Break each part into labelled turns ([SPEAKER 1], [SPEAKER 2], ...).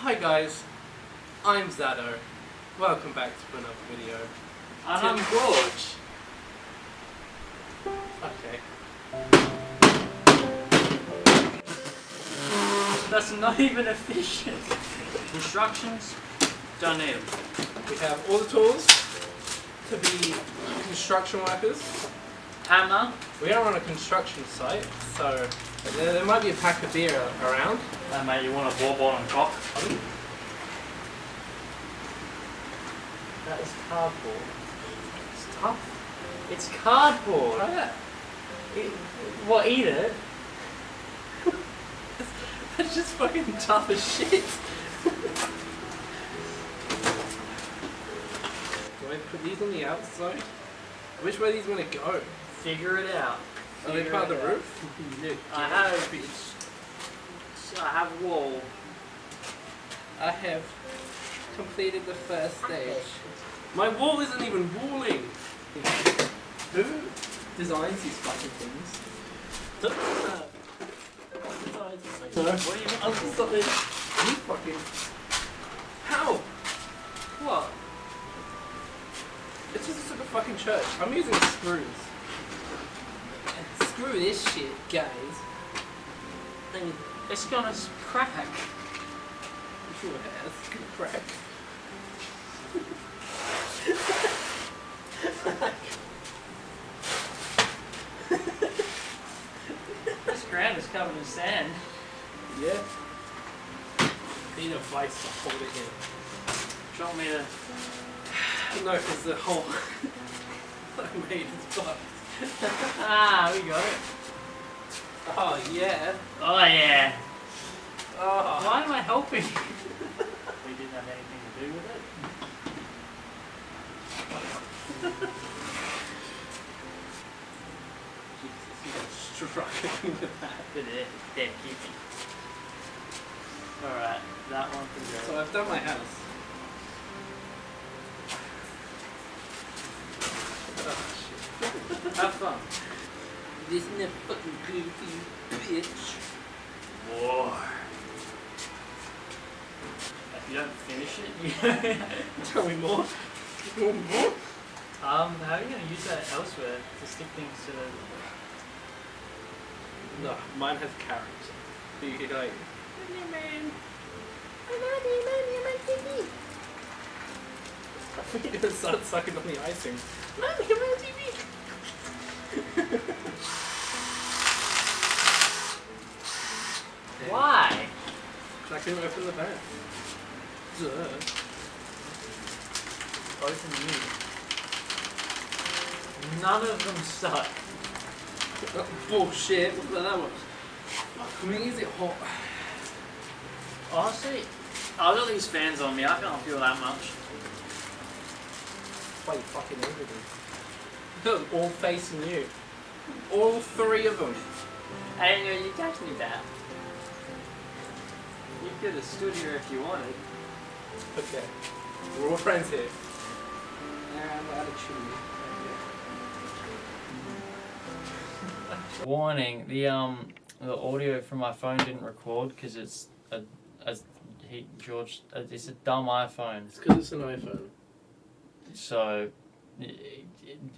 [SPEAKER 1] Hi guys, I'm Zadow. Welcome back to another video.
[SPEAKER 2] And I'm George.
[SPEAKER 1] Okay.
[SPEAKER 2] That's not even efficient. Instructions? Don't need them.
[SPEAKER 1] We have all the tools to be construction workers.
[SPEAKER 2] Hammer.
[SPEAKER 1] We are on a construction site, so there might be a pack of beer around.
[SPEAKER 2] Hey mate, you want a bourbon and cock? That is cardboard.
[SPEAKER 1] It's tough.
[SPEAKER 2] It's cardboard.
[SPEAKER 1] Try that.
[SPEAKER 2] What, eat it?
[SPEAKER 1] That's just fucking tough as shit. Do I put these on the outside? Which way are these gonna go?
[SPEAKER 2] Figure it out.
[SPEAKER 1] Are they part of the roof?
[SPEAKER 2] I have wool.
[SPEAKER 1] I have completed the first stage. My wall isn't even walling. Who designs these fucking things?
[SPEAKER 2] What do you mean?
[SPEAKER 1] I'm sorry. You fucking. How?
[SPEAKER 2] What?
[SPEAKER 1] It's just a fucking church. I'm using screws. Screw this shit, guys.
[SPEAKER 2] It's gonna crack.
[SPEAKER 1] I'm sure it has. It's gonna crack.
[SPEAKER 2] This ground is covered in sand.
[SPEAKER 1] Yeah. Need a vice to hold it in.
[SPEAKER 2] Do you want me to...
[SPEAKER 1] No, because the whole I made is fucked.
[SPEAKER 2] Ah, we got it.
[SPEAKER 1] Oh yeah.
[SPEAKER 2] Oh yeah.
[SPEAKER 1] Oh.
[SPEAKER 2] Why am I helping? We didn't have anything to do with it.
[SPEAKER 1] Jesus, you got struck in the back.
[SPEAKER 2] But they're keeping. Alright, that one can go.
[SPEAKER 1] So I've done my house. Oh shit.
[SPEAKER 2] Have fun.
[SPEAKER 1] This is a fucking goofy bitch.
[SPEAKER 2] War. If you don't finish it, you
[SPEAKER 1] Tell me more. You want more?
[SPEAKER 2] how are you going to use that elsewhere to stick things to the...
[SPEAKER 1] No, mine has character. You could like, man. I think you're gonna start sucking on the icing. Mommy, I'm on TV.
[SPEAKER 2] Why?
[SPEAKER 1] I couldn't open the bag. Duh.
[SPEAKER 2] Open you. None of them suck.
[SPEAKER 1] Oh, bullshit. What about that one? Fuck me, is it hot?
[SPEAKER 2] Honestly, I've got these fans on me, I can't feel that much.
[SPEAKER 1] Why you fucking everything? Look at them all facing you. All three of them.
[SPEAKER 2] I didn't know you touched me that. You could have stood here if you wanted.
[SPEAKER 1] Okay. We're all friends here. And out of chimney.
[SPEAKER 2] Warning: the audio from my phone didn't record because it's it's a dumb iPhone.
[SPEAKER 1] It's because it's an iPhone.
[SPEAKER 2] So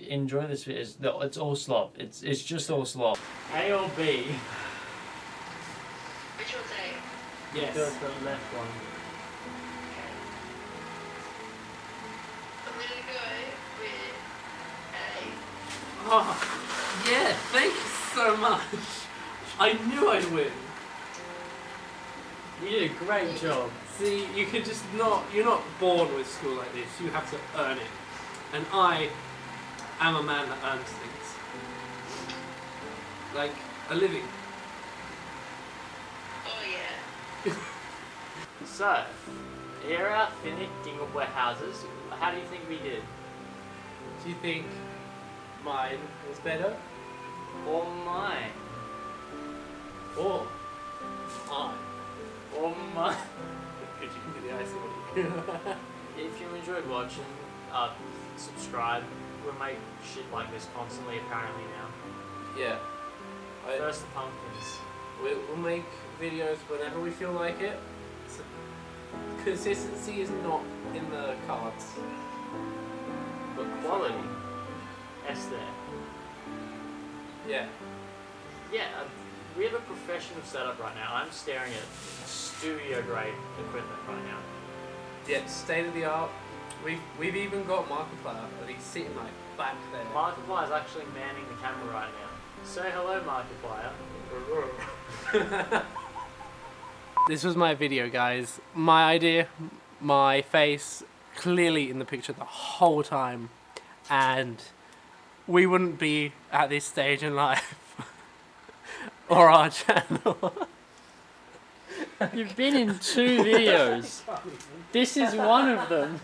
[SPEAKER 2] enjoy this video. It's all slop. It's just all slop. A or B?
[SPEAKER 3] Which one's A?
[SPEAKER 1] Yes.
[SPEAKER 2] The left one.
[SPEAKER 3] Okay. I'm gonna go with A.
[SPEAKER 1] Oh, yeah, thank you so much. I knew I'd win.
[SPEAKER 2] You did a great job.
[SPEAKER 1] See, you could just not, you're not born with school like this, you have to earn it. And I am a man that earns things. Like, a living.
[SPEAKER 3] Oh yeah.
[SPEAKER 2] So, here are our finished Gingerbread houses. How do you think we did?
[SPEAKER 1] Do you think mine was better?
[SPEAKER 2] Or mine?
[SPEAKER 1] Or mine?
[SPEAKER 2] Or mine?
[SPEAKER 1] Because you can do the icing on you.
[SPEAKER 2] If you enjoyed watching, subscribe. We make shit like this constantly apparently now.
[SPEAKER 1] Yeah.
[SPEAKER 2] First the pumpkins.
[SPEAKER 1] We'll make videos whenever we feel like it. So consistency is not in the cards.
[SPEAKER 2] But quality, S there.
[SPEAKER 1] Yeah.
[SPEAKER 2] Yeah, we have a professional setup right now. I'm staring at studio grade equipment right now.
[SPEAKER 1] Yeah, state of the art. We've even got Markiplier. He's sitting like back there.
[SPEAKER 2] Markiplier is actually manning the camera right now. Say hello, Markiplier.
[SPEAKER 1] This was my video, guys. My idea, my face, clearly in the picture the whole time, and we wouldn't be at this stage in life or our channel.
[SPEAKER 2] You've been in 2 videos. This is one of them.